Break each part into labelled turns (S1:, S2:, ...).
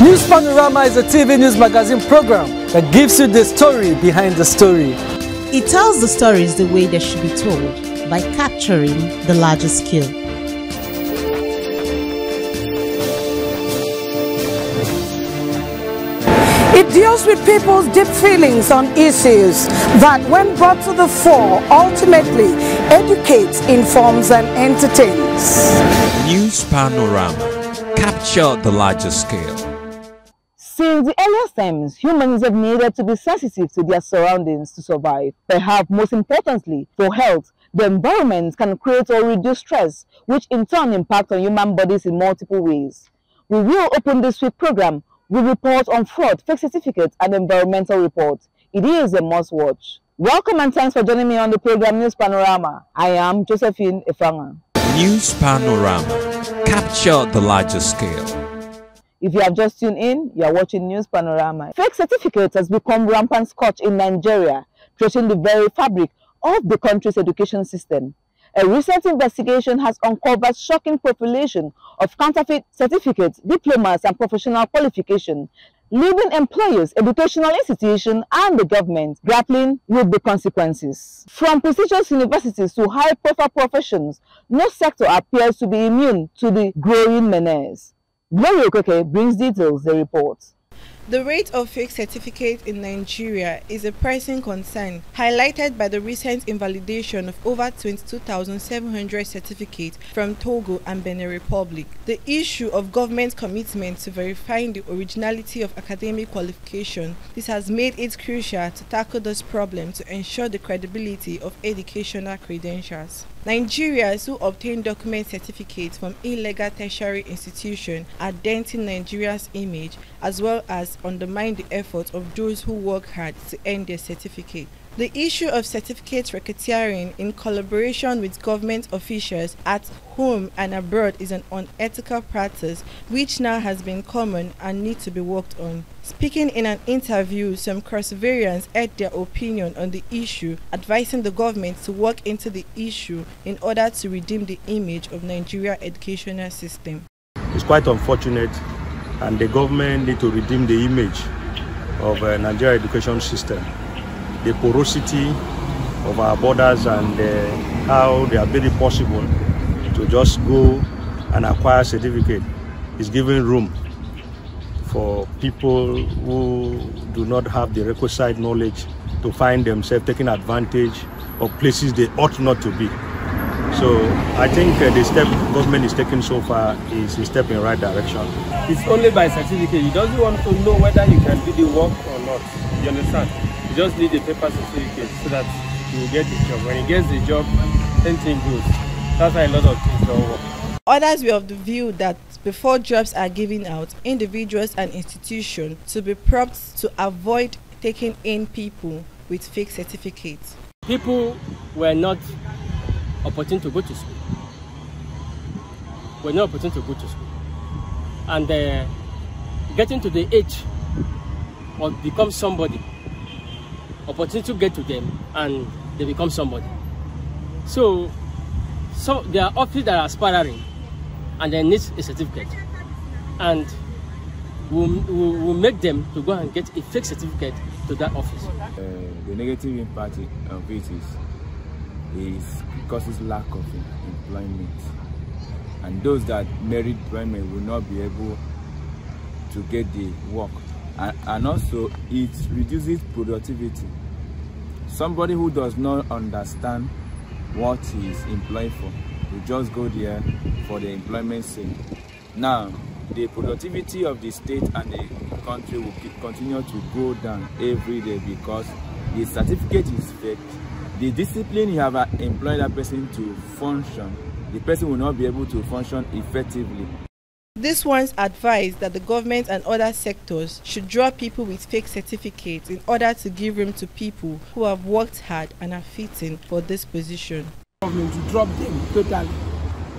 S1: News Panorama is a TV news magazine program that gives you the story behind the story.
S2: It tells the stories the way they should be told by capturing the larger scale.
S3: It deals with people's deep feelings on issues that, when brought to the fore, ultimately educates, informs and entertains.
S4: News Panorama. Capture the larger scale.
S5: Since the earliest times, humans have needed to be sensitive to their surroundings to survive. Perhaps most importantly, for health, the environment can create or reduce stress, which in turn impact on human bodies in multiple ways. We will open this week's program with report on fraud, fake certificates, and environmental report. It is a must-watch. Welcome and thanks for joining me on the program News Panorama. I am Josephine Efanga.
S4: News Panorama. Capture the larger scale.
S5: If you have just tuned in, you are watching News Panorama. Fake certificates has become rampant scourge in Nigeria, threatening the very fabric of the country's education system. A recent investigation has uncovered shocking population of counterfeit certificates, diplomas, and professional qualifications, leaving employers, educational institutions, and the government grappling with the consequences. From prestigious universities to high-profile professions, no sector appears to be immune to the growing menace. Gloria Okeke brings details, the report.
S6: The rate of fake certificates in Nigeria is a pressing concern, highlighted by the recent invalidation of over 22,700 certificates from Togo and Benin Republic. The issue of government commitment to verifying the originality of academic qualification, this has made it crucial to tackle this problem to ensure the credibility of educational credentials. Nigerians who obtain document certificates from illegal tertiary institutions are denting Nigeria's image as well as undermine the efforts of those who work hard to earn their certificate. The issue of certificate racketeering in collaboration with government officials at home and abroad is an unethical practice which now has been common and needs to be worked on. Speaking in an interview, some cross-variants aired their opinion on the issue, advising the government to work into the issue in order to redeem the image of Nigeria's educational system.
S7: It's quite unfortunate, and the government need to redeem the image of Nigeria education system. The porosity of our borders and how they are very possible to just go and acquire a certificate is giving room for people who do not have the requisite knowledge to find themselves taking advantage of places they ought not to be. So I think the step government is taking so far is a step in the right direction.
S8: It's only by certificate. You don't want to know whether you can do the work or not. You understand? You just need a paper certificate so that you will get the job. When you get the job, same thing goes. That's why a lot of things don't work.
S6: Others were of the view that before jobs are given out, individuals and institutions to be prompt to avoid taking in people with fake certificates.
S8: People were not opportune to go to school. And getting to the age or become somebody, opportunity to get to them and they become somebody. So there are offices that are aspiring and they need a certificate, and we'll make them to go and get a fake certificate to that office.
S9: The negative impact of it is causes lack of employment, and those that merit employment will not be able to get the work, and also it reduces productivity. Somebody who does not understand what he is employed for will just go there for the employment's sake. Now the productivity of the state and the country will continue to go down every day because the certificate is fake. The discipline you have employed that person to function, the person will not be able to function effectively.
S6: This one's advised that the government and other sectors should draw people with fake certificates in order to give room to people who have worked hard and are fitting for this position.
S10: Government to drop them totally,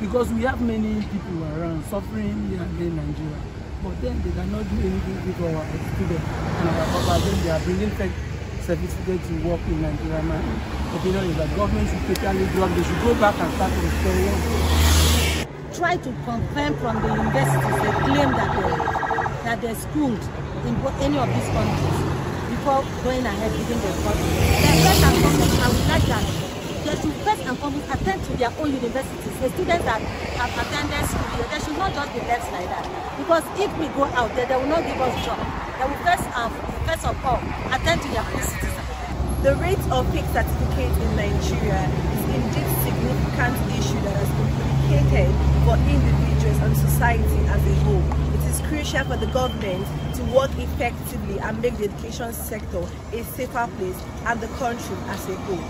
S10: because we have many people around suffering here and there in Nigeria, but then they cannot do anything for our students and our papa. Then they are bringing fake certificates to work in Nigeria. My opinion is that government should totally drop. They should go back and start from square one.
S11: Try to confirm from the universities they claim that that they're schooled in any of these countries before going ahead giving their body. Then first and foremost, I would like that they should first and foremost attend to their own universities. The students that have attended school here, they should not just be left like that. Because if we go out there, they will not give us job. They will first of all attend to their own citizens.
S6: The rate of fake certificates in Nigeria is indeed a significant issue that has complicated for individuals and society as a whole. It is crucial for the government to work effectively and make the education sector a safer place and the country as a whole.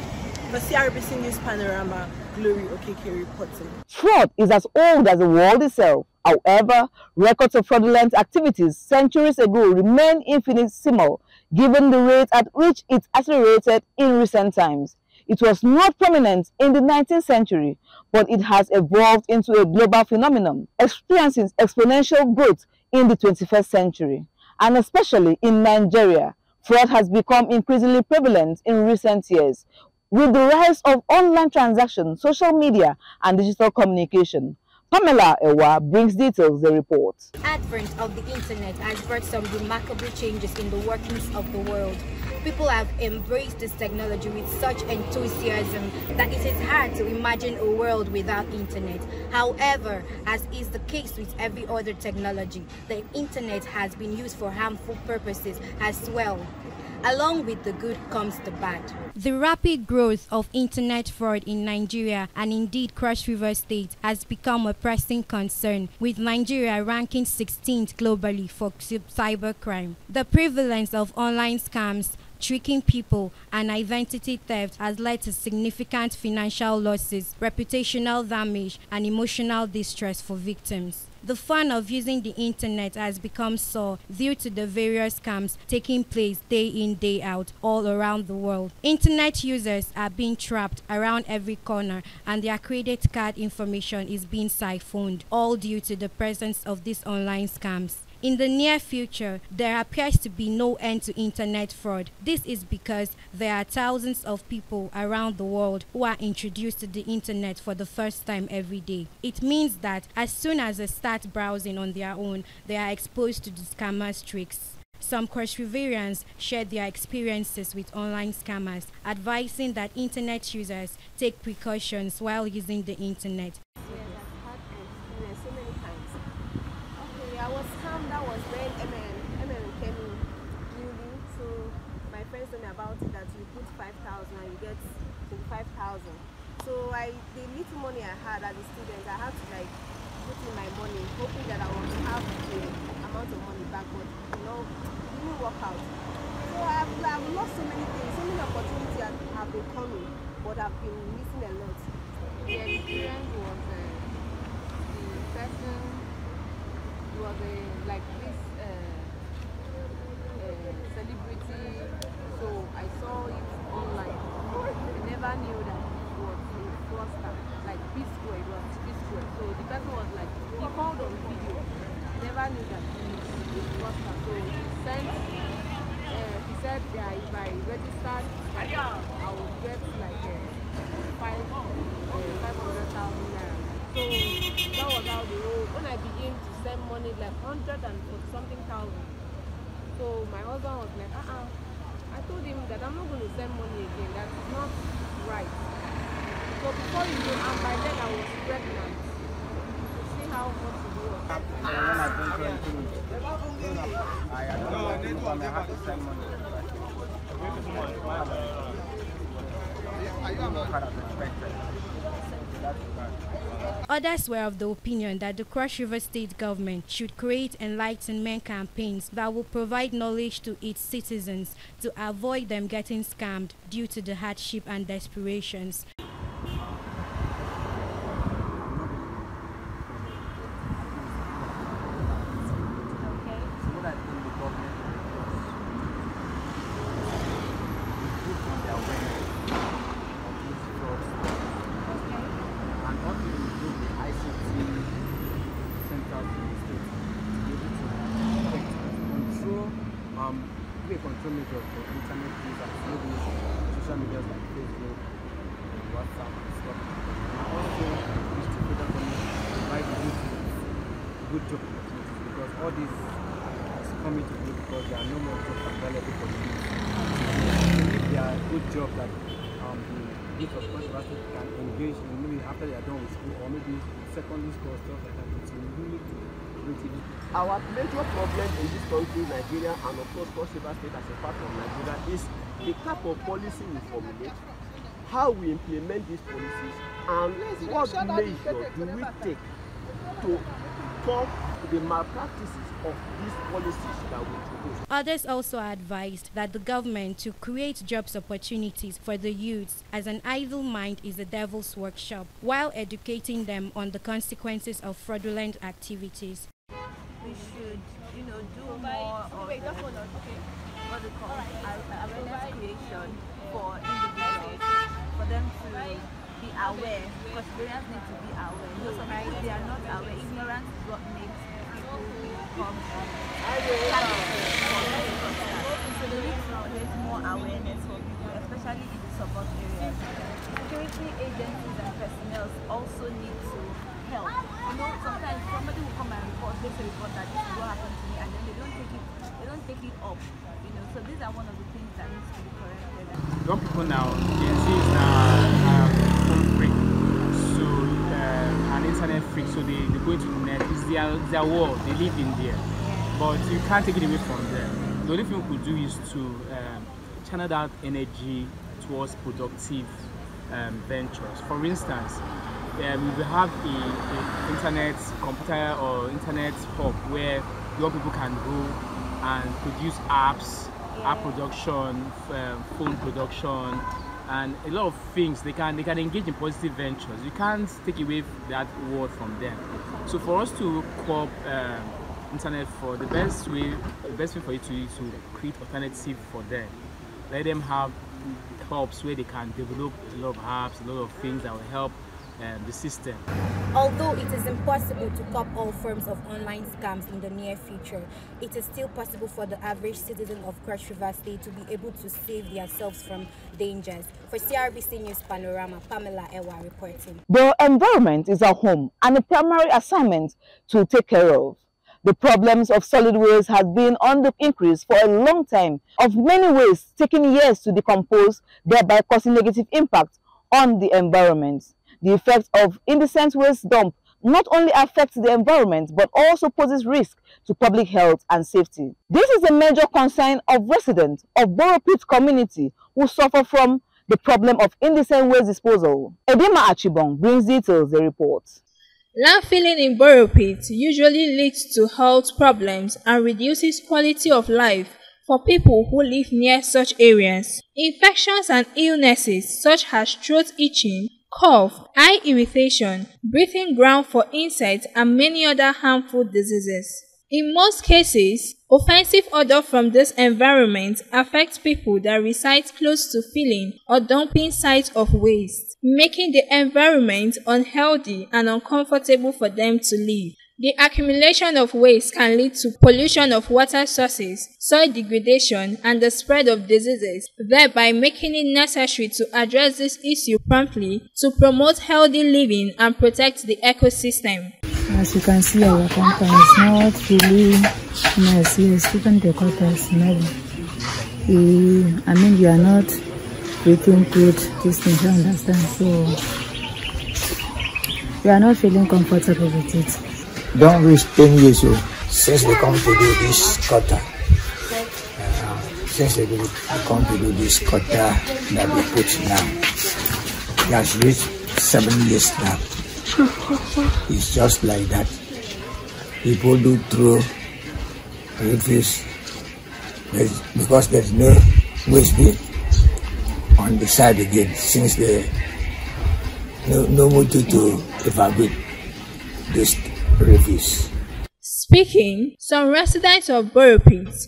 S6: For CRBC News Panorama, Glory Okeke reporting.
S5: Fraud is as old as the world itself. However, records of fraudulent activities centuries ago remain infinitesimal, given the rate at which it accelerated in recent times. It was not prominent in the 19th century, but it has evolved into a global phenomenon, experiencing exponential growth in the 21st century. And especially in Nigeria, fraud has become increasingly prevalent in recent years, with the rise of online transactions, social media, and digital communication. Pamela Ewa brings details the report.
S12: The advent of the internet has brought some remarkable changes in the workings of the world. People have embraced this technology with such enthusiasm that it is hard to imagine a world without internet. However, as is the case with every other technology, the internet has been used for harmful purposes as well. Along with the good comes the bad. The rapid growth of internet fraud in Nigeria and indeed Cross River State has become a pressing concern, with Nigeria ranking 16th globally for cybercrime. The prevalence of online scams, tricking people, and identity theft has led to significant financial losses, reputational damage, and emotional distress for victims. The fun of using the internet has become sore due to the various scams taking place day in, day out all around the world. Internet users are being trapped around every corner, and their credit card information is being siphoned, all due to the presence of these online scams. In the near future, there appears to be no end to internet fraud. This is because there are thousands of people around the world who are introduced to the internet for the first time every day. It means that as soon as they start browsing on their own, they are exposed to the scammers' tricks. Some Cross Riverians shared their experiences with online scammers, advising that internet users take precautions while using the internet.
S13: I was scammed. That was when MN came in newly. So my friends told me about it, that you put 5,000 and you get 25,000. So the little money I had as a student, I had to like put in my money, hoping that I would have the amount of money back, but it didn't work out. So I've lost so many things, so many opportunities have been coming, but I've been missing a lot.
S14: The experience was the person. It was like this celebrity, so I saw it online. I never knew that it was a fraudster, like P-Square, it was P-Square. So the person was like, he called on video. I never knew that he was a fraudster. So he said that if I registered, I would get like 500,000 naira. So that was how the whole, when I began to send money, like 140-something thousand. So my husband was like, I told him that I'm not going to send money again. That's not right. So before you know, and by then I was pregnant. You see how much it was. I don't know what to do, I have to send money.
S12: Others were of the opinion that the Cross River State government should create enlightenment campaigns that will provide knowledge to its citizens to avoid them getting scammed due to the hardship and desperations.
S15: Control measures for internet users, maybe social media like Facebook, WhatsApp, and stuff. And also wish to federal government provide good job opportunities, because all these coming to do because there are no more jobs available for the youth. If there are good jobs that the youth of Cross River State can engage in, maybe after they are done with school or maybe secondary school or stuff like that, it will really creativity.
S16: Our major problem in this country, Nigeria, and of course Cross River State as a part of Nigeria, is the type of policy we formulate, how we implement these policies, and what measure do we take to curb the malpractices of these policies that we produce.
S12: Others also advised that the government to create jobs opportunities for the youths, as an idle mind is the devil's workshop, while educating them on the consequences of fraudulent activities.
S17: We should, do more of awareness creation for individuals, for them to be aware, because parents need to be aware. Sometimes they are not aware. Ignorance is what makes people become so they need to create more awareness for people, especially in the suburban areas. Security agencies and personnel also need to help. Sometimes somebody will come and report, they report that this is what happened to me, and then they don't take it up. So these are one of the things that needs to be corrected.
S15: Young people now, Gen Z is now phone freak, so an internet freak, so they go into the net. It's their world, they live in there, but you can't take it away from them. The only thing we could do is to channel that energy towards productive ventures. For instance, we will have an internet computer or internet hub where young people can go and produce apps, app production, phone production, and a lot of things. They can engage in positive ventures. You can't take away that word from them. So for us to curb internet, for the best way for you to create alternative for them. Let them have clubs where they can develop a lot of apps, a lot of things that will help the system.
S12: Although it is impossible to curb all forms of online scams in the near future, it is still possible for the average citizen of Cross River State to be able to save themselves from dangers. For CRBC News Panorama, Pamela Ewa reporting.
S5: The environment is our home and a primary assignment to take care of. The problems of solid waste has been on the increase for a long time, of many ways taking years to decompose, thereby causing negative impact on the environment. The effect of indecent waste dump not only affects the environment but also poses risk to public health and safety. This is a major concern of residents of Boro community who suffer from the problem of indecent waste disposal. Edema Achibong brings details the report.
S18: Landfilling in Boro usually leads to health problems and reduces quality of life for people who live near such areas. Infections and illnesses such as throat itching, cough, eye irritation, breathing ground for insects, and many other harmful diseases. In most cases, offensive odor from this environment affects people that reside close to filling or dumping sites of waste, making the environment unhealthy and uncomfortable for them to live. The accumulation of waste can lead to pollution of water sources, soil degradation, and the spread of diseases, thereby making it necessary to address this issue promptly to promote healthy living and protect the ecosystem.
S19: As you can see, our company is not really nice. Yes, even the water is smelling. You are not breathing good, this thing, you understand? So, we are not feeling comfortable with it.
S20: Don't reach 10 years old since they come to do this cutter. Since they come to do this cutter that we put now, it has reached 7 years now. It's just like that. People do throw refuse because there's no waste bin on the side again, since they no more to evacuate this refuse.
S18: Speaking, some residents of Boro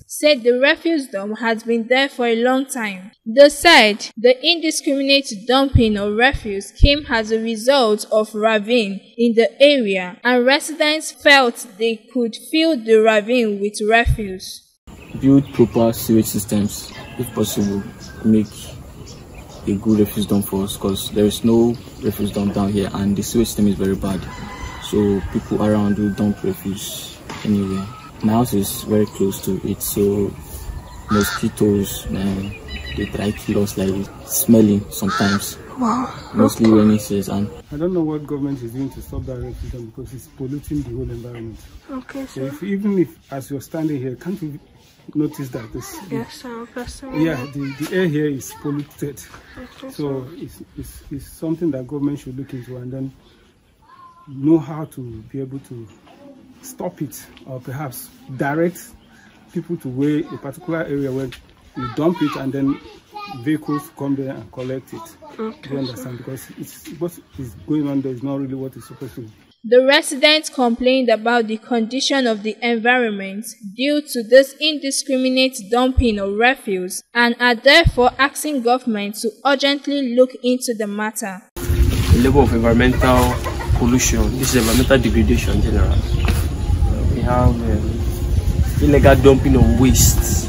S18: said the refuse dump has been there for a long time. They said the indiscriminate dumping of refuse came as a result of ravine in the area, and residents felt they could fill the ravine with refuse.
S21: Build proper sewage systems, if possible, make a good refuse dump for us, because there is no refuse dump down here and the sewage system is very bad. So people around will dump refuse anywhere. my house is very close to it, so mosquitoes, they try to kill us, like smelling sometimes.
S1: Wow.
S21: Mostly rainy season.
S10: I don't know what government is doing to stop that refuse dump because it's polluting the whole environment.
S1: Okay,
S10: so even if as you're standing here, can't you notice that this?
S1: Yes, sir. Personally.
S10: Yeah, the air here is polluted.
S1: Okay,
S10: so it's something that government should look into and then know how to be able to stop it, or perhaps direct people to where a particular area where you dump it and then vehicles come there and collect it.
S1: Okay,
S10: you understand? Because what is going on there is not really what is supposed to be.
S18: The residents complained about the condition of the environment due to this indiscriminate dumping of refuse and are therefore asking government to urgently look into the matter.
S8: The level of environmental pollution, this is environmental degradation in general. We have illegal dumping of waste.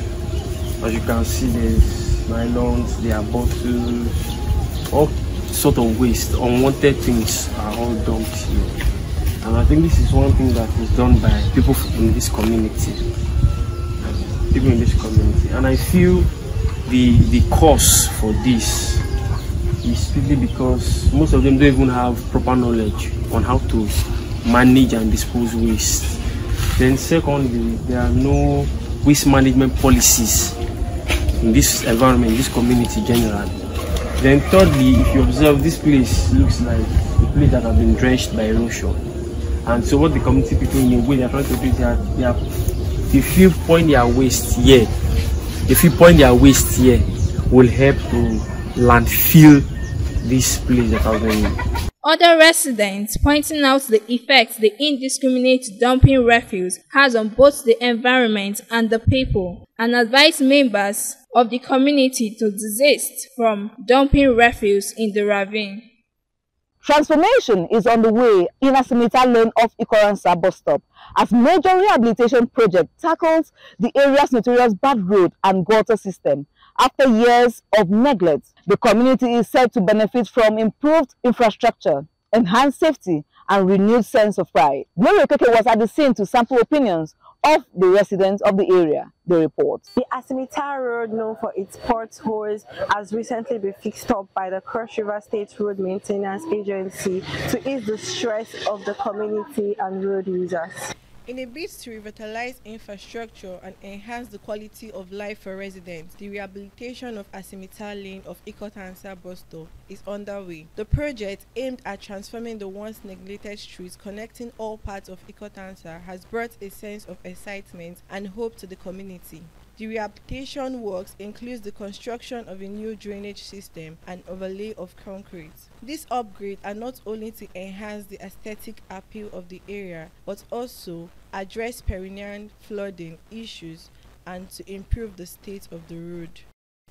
S8: As you can see, there's nylons, there are bottles, all sort of waste, unwanted things are all dumped here. And I think this is one thing that is done by people in this community. And I feel the cause for this is simply because most of them don't even have proper knowledge on how to manage and dispose waste. Then secondly, there are no waste management policies in this environment, this community generally. Then thirdly, if you observe, this place looks like a place that has been drenched by erosion. And so what the community people in a way they are trying to do is if you point their waste here, will help to landfill this place that has been.
S18: Other residents pointing out the effects the indiscriminate dumping refuse has on both the environment and the people, and advise members of the community to desist from dumping refuse in the ravine.
S5: Transformation is on the way in Asim Ita lane off Ikoransa bus stop as major rehabilitation project tackles the area's notorious bad road and gutter system. After years of neglect, the community is said to benefit from improved infrastructure, enhanced safety, and renewed sense of pride. Boro was at the scene to sample opinions of the residents of the area. The report.
S22: The Asim Ita Road, known for its potholes, has recently been fixed up by the Cross River State Road Maintenance Agency to ease the stress of the community and road users.
S6: In a bid to revitalize infrastructure and enhance the quality of life for residents, the rehabilitation of Asim Ita Lane of Ikoransa bus stop is underway. The project, aimed at transforming the once neglected streets connecting all parts of Ikoransa, has brought a sense of excitement and hope to the community. The rehabilitation works includes the construction of a new drainage system and overlay of concrete. These upgrades are not only to enhance the aesthetic appeal of the area, but also address perennial flooding issues and to improve the state of the road.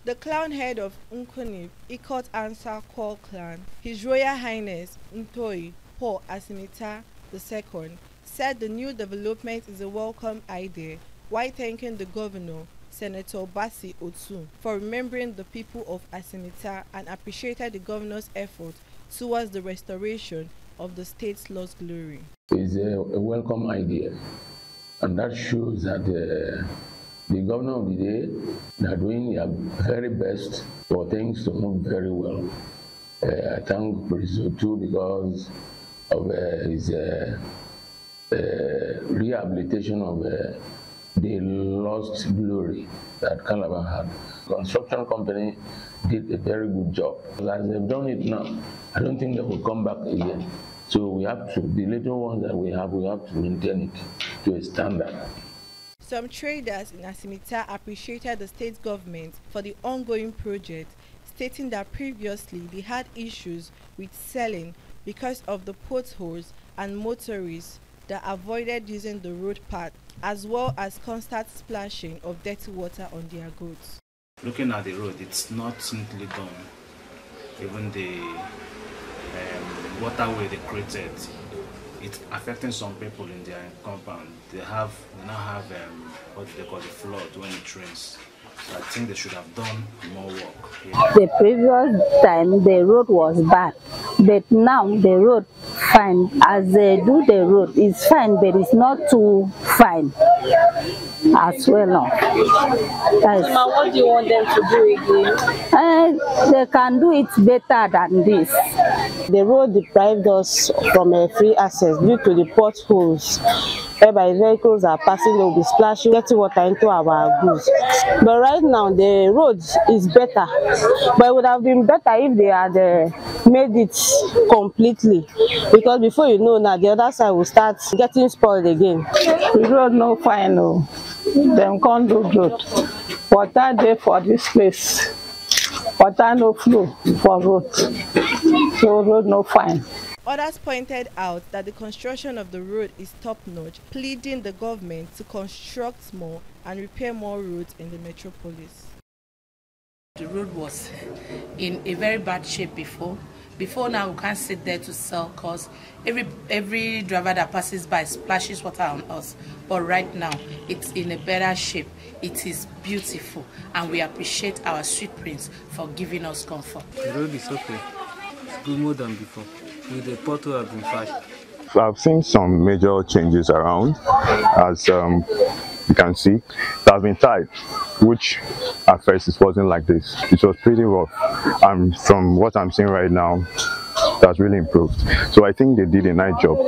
S6: The clown head of Nkoni Ikoransa Kwal clan, His Royal Highness Ntoi Paul Asim Ita II, said the new development is a welcome idea, while thanking the governor, Senator Basi Otu, for remembering the people of Asim Ita and appreciated the governor's effort towards the restoration of the state's lost glory.
S23: It's a welcome idea, and that shows that the governor of the day, they are doing their very best for things to move very well. I thank President Otu because of his rehabilitation of the lost glory that Calabar had. Construction company did a very good job. As they've done it now, I don't think they will come back again. So we have to, the little ones that we have to maintain it to a standard.
S6: Some traders in Asim Ita appreciated the state government for the ongoing project, stating that previously they had issues with selling because of the potholes and motorists that avoided using the road path, as well as constant splashing of dirty water on their goods.
S24: Looking at the road, it's not neatly done. Even the waterway they created, it's affecting some people in their compound. They now have what they call the flood when it rains. So I think they should have done more work here.
S25: The previous time the road was bad, but now the road
S19: fine. As they do the road, it's fine, but it's not too fine as well now.
S22: So now what do you want them to do again?
S19: They can do it better than this.
S1: The road deprived us from a free access due to the potholes, whereby vehicles are passing, they will be splashing, getting water into our goods. But right now the road is better, but it would have been better if they had made it completely, because before you know now the other side will start getting spoiled again.
S2: The road no fine, no. Them can't do road. Water there for this place. Water no flow for road. So road no fine.
S6: Others pointed out that the construction of the road is top-notch, pleading the government to construct more and repair more roads in the metropolis.
S3: The road was in a very bad shape before. Before now, we can't sit there to sell because every driver that passes by splashes water on us. But right now, it's in a better shape. It is beautiful, and we appreciate our sweet prince for giving us comfort.
S4: The road is okay. It's good more than before. With the pothole have been fast.
S25: I've seen some major changes around, as you can see. It has been tight, which at first it wasn't like this. It was pretty rough, and from what I'm seeing right now, that's really improved. So I think they did a nice job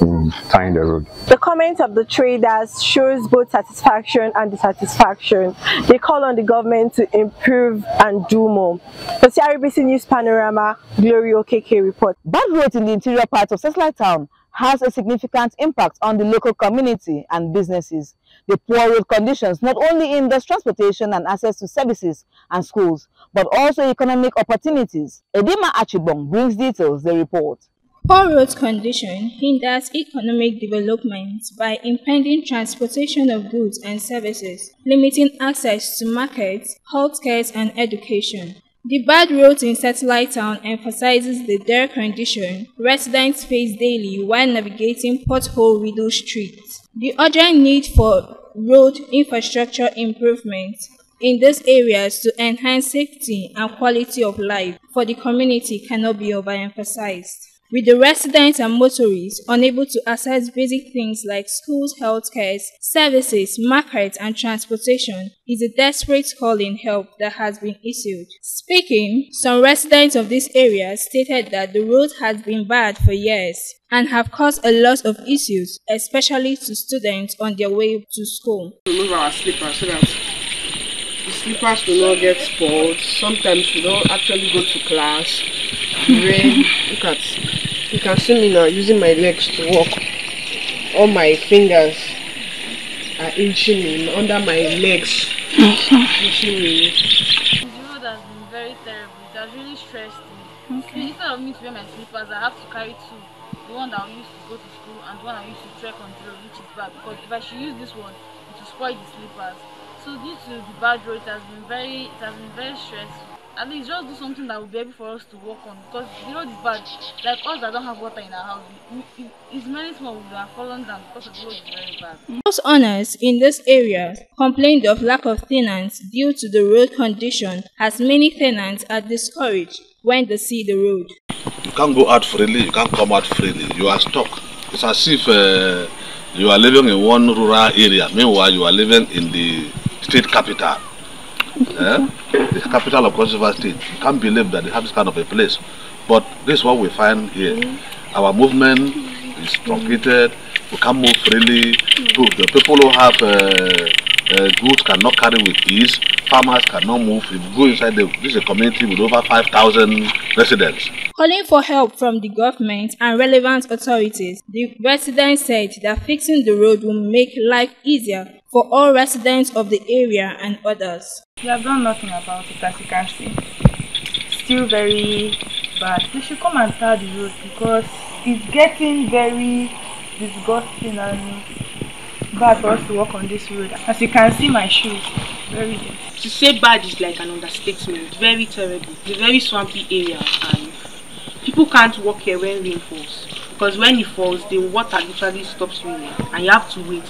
S25: in tying the road.
S22: The comment of the traders shows both satisfaction and dissatisfaction. They call on the government to improve and do more. For CRBC News Panorama, Glory OKK report.
S5: Bad roads in the interior parts of Satellite Town has a significant impact on the local community and businesses. The poor road conditions not only hinders transportation and access to services and schools, but also economic opportunities. Edima Achibong brings details, the report.
S18: Poor road condition hinders economic development by impeding transportation of goods and services, limiting access to markets, healthcare and education. The bad roads in Satellite Town emphasizes the dire condition residents face daily while navigating pothole-riddled streets. The urgent need for road infrastructure improvement in these areas to enhance safety and quality of life for the community cannot be overemphasized. With the residents and motorists unable to access basic things like schools, healthcare, services, markets, and transportation, is a desperate call in help that has been issued. Speaking, some residents of this area stated that the road has been bad for years and have caused a lot of issues, especially to students on their way to school.
S26: Remove our slippers so that the slippers will not get spoiled. Sometimes we don't actually go to class. Rain, look at, you can see me now using my legs to walk. All my fingers are inching in under my legs. Inching in.
S27: The road has been very terrible. It has really stressed me. Okay. Instead of me to wear my slippers, I have to carry two. The one that I used to go to school and the one I used to trek on the road, which is bad because if I should use this one, it will spoil the slippers. So due to the bad road, it has been very stressful. At least just do something that will be able for us to work on because the road is bad. Like us that don't have water in our house, it's many small would have fallen down because the road is very bad.
S18: House owners in this area complained of lack of tenants due to the road condition, as many tenants are discouraged when they see the road.
S28: You can't go out freely, you can't come out freely, you are stuck. It's as if you are living in one rural area, meanwhile you are living in the state capital. The capital of Cross River State. You can't believe that they have this kind of a place. But this is what we find here. Our movement is truncated. We can't move freely. The people who have goods cannot carry with ease. Farmers cannot move. If you go inside, this is a community with over 5,000 residents.
S18: Calling for help from the government and relevant authorities, the residents said that fixing the road will make life easier for all residents of the area and others.
S17: We have done nothing about it, as you can see. Still very bad. We should come and tar the road because it's getting very disgusting and bad for us to walk on this road. As you can see, my shoes very dirty.
S27: To say bad is like an understatement. Very terrible. It's a very swampy area and people can't walk here when rain falls. Because when it falls, the water literally stops raining and you have to wait.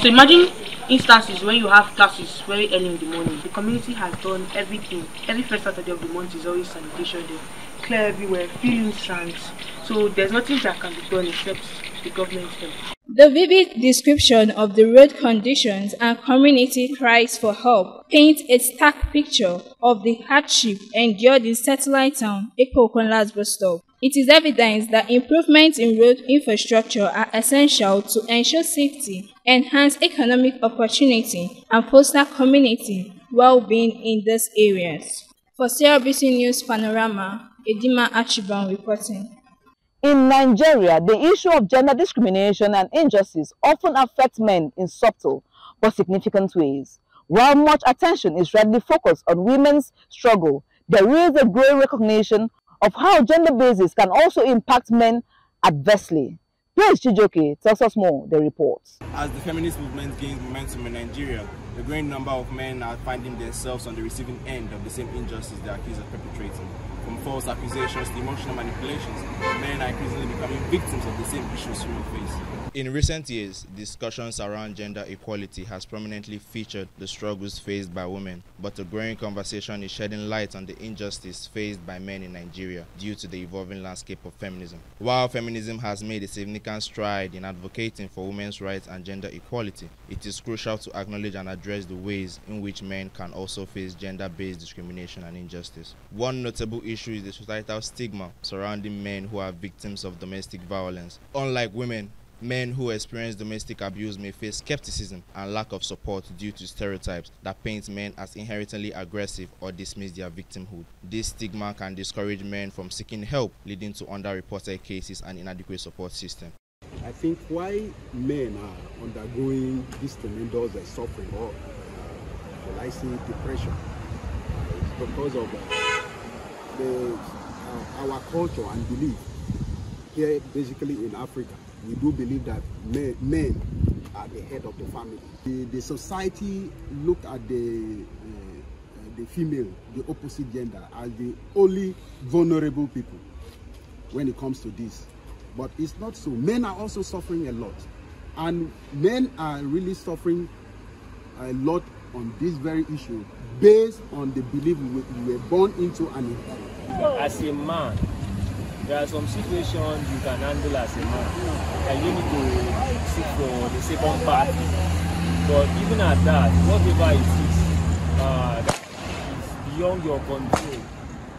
S27: So imagine instances when you have classes very early in the morning. The community has done everything. Every first Saturday of the month is always sanitation day. Clear everywhere, filling sands.
S7: So there's nothing that can be done except the government help.
S18: The vivid description of the road conditions and community cries for help paint a stark picture of the hardship endured in satellite town Ekokonlas bus stop. It is evidence that improvements in road infrastructure are essential to ensure safety, enhance economic opportunity, and foster community well-being in these areas. For CRBC News Panorama, Edima Achiban reporting.
S5: In Nigeria, the issue of gender discrimination and injustice often affects men in subtle but significant ways. While much attention is rightly focused on women's struggle, there is a growing recognition of how gender bases can also impact men adversely. Praise Chijoke tells us more, the report.
S9: As the feminist movement gains momentum in Nigeria, a growing number of men are finding themselves on the receiving end of the same injustice they are accused of perpetrating. From false accusations to emotional manipulations, men are increasingly becoming victims of the same issues women face. In recent years, discussions around gender equality has prominently featured the struggles faced by women, but a growing conversation is shedding light on the injustice faced by men in Nigeria due to the evolving landscape of feminism. While feminism has made a significant stride in advocating for women's rights and gender equality, it is crucial to acknowledge and address the ways in which men can also face gender-based discrimination and injustice. One notable issue is the societal stigma surrounding men who are victims of domestic violence. Unlike women, men who experience domestic abuse may face skepticism and lack of support due to stereotypes that paint men as inherently aggressive or dismiss their victimhood. This stigma can discourage men from seeking help, leading to underreported cases and inadequate support system.
S11: I think why men are undergoing this tremendous suffering or shall I say depression is because of our culture and belief here basically in Africa. We do believe that men are the head of the family. The society look at the female, the opposite gender, as the only vulnerable people when it comes to this. But it's not so. Men are also suffering a lot. And men are really suffering a lot on this very issue based on the belief we were born into and inherit.
S8: As a man, there are some situations you can handle as a man, and you need to seek for the second party. But even at that, whatever it is, is beyond your control.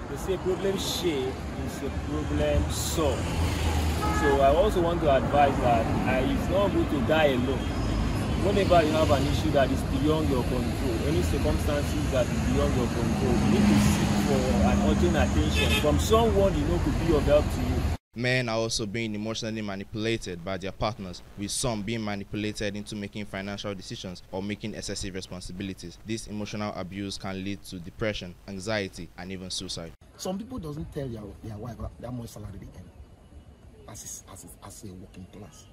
S8: They say problem shape is a problem solved. So I also want to advise that it's not good to die alone. Whenever you have an issue that is beyond your control, any circumstances that is beyond your control, you need to seek for an urgent attention from someone you know could be of help to you.
S9: Men are also being emotionally manipulated by their partners, with some being manipulated into making financial decisions or making excessive responsibilities. This emotional abuse can lead to depression, anxiety, and even suicide.
S12: Some people doesn't tell their wife how much salary they earn as a working class.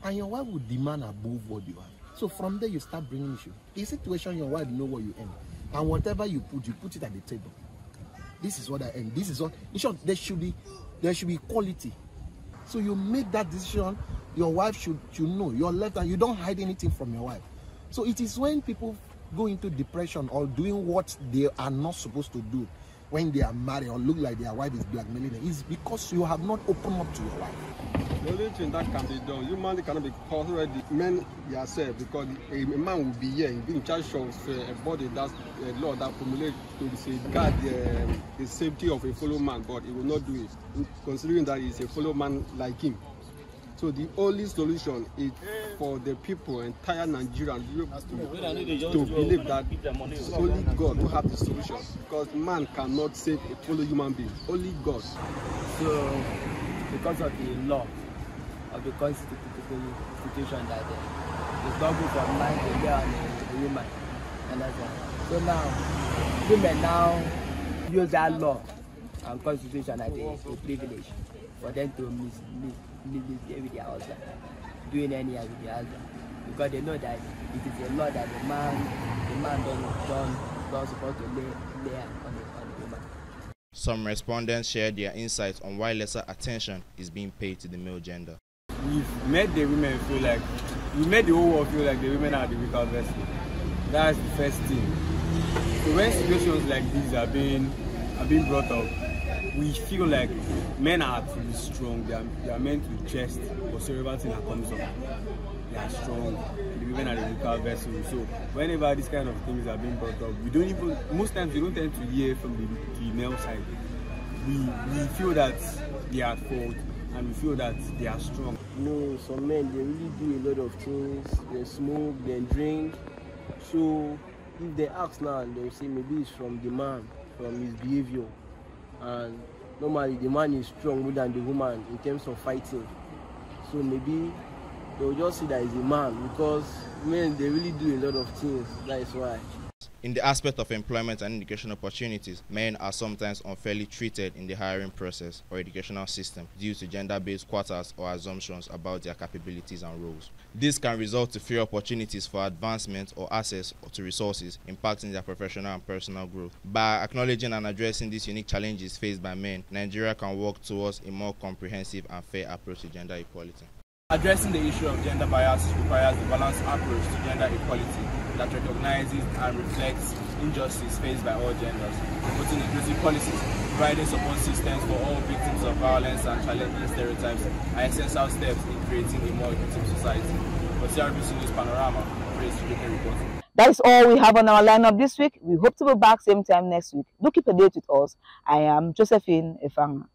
S12: And your wife will demand above what you have. So from there you start bringing issue. In situation your wife know what you earn. And whatever you put it at the table. This is what I earn. This is what in short, there should be equality. So you make that decision, your wife should know. You're left and you don't hide anything from your wife. So it is when people go into depression or doing what they are not supposed to do when they are married or look like their wife is blackmailing them, is because you have not opened up to your wife.
S11: The only thing that can be done, humanly cannot be considered men yourself, because a man will be here and be in charge of a body that's a law that formulates to safeguard the safety of a fellow man, but he will not do it, considering that he's a fellow man like him. So the only solution is for the people, entire Nigeria, to believe that it's only God who has the solution, because man cannot save a fellow human being, only God.
S13: So because of the law of the constitution that it's not good for man to get on a woman, understand? So now women now use that law and constitution as a privilege for them to live with their husband, doing anyhow with their husband, because they know that it is a law that the man don't supposed to lay on the woman.
S9: Some respondents shared their insights on why lesser attention is being paid to the male gender.
S14: We've made the women feel like, we made the whole world feel like the women are the weaker vessel. That's the first thing. So when situations like these are being brought up, we feel like men are actually strong. They are meant to jest whatsoever thing that comes up. They are strong. The women are the weaker vessel. So whenever these kind of things are being brought up, we don't even, most times we don't tend to hear from the female side. We feel that they are at fault and we feel that they are strong.
S13: No, some men, they really do a lot of things. They smoke, they drink. So if they ask now, they'll say maybe it's from the man, from his behavior. And normally the man is strong more than the woman in terms of fighting. So maybe they'll just see that he's a man, because men, they really do a lot of things. That is why.
S9: In the aspect of employment and education opportunities, men are sometimes unfairly treated in the hiring process or educational system due to gender-based quotas or assumptions about their capabilities and roles. This can result to fewer opportunities for advancement or access to resources, impacting their professional and personal growth. By acknowledging and addressing these unique challenges faced by men, Nigeria can work towards a more comprehensive and fair approach to gender equality. Addressing the issue of gender bias requires a balanced approach to gender equality that recognizes and reflects injustice faced by all genders, promoting inclusive policies, providing support systems for all victims of violence and challenging stereotypes are essential steps in creating a more inclusive society. For CRBC News Panorama, Praise UK reporting.
S5: That is all we have on our lineup this week. We hope to be back same time next week. Do keep a date with us. I am Josephine Efanga.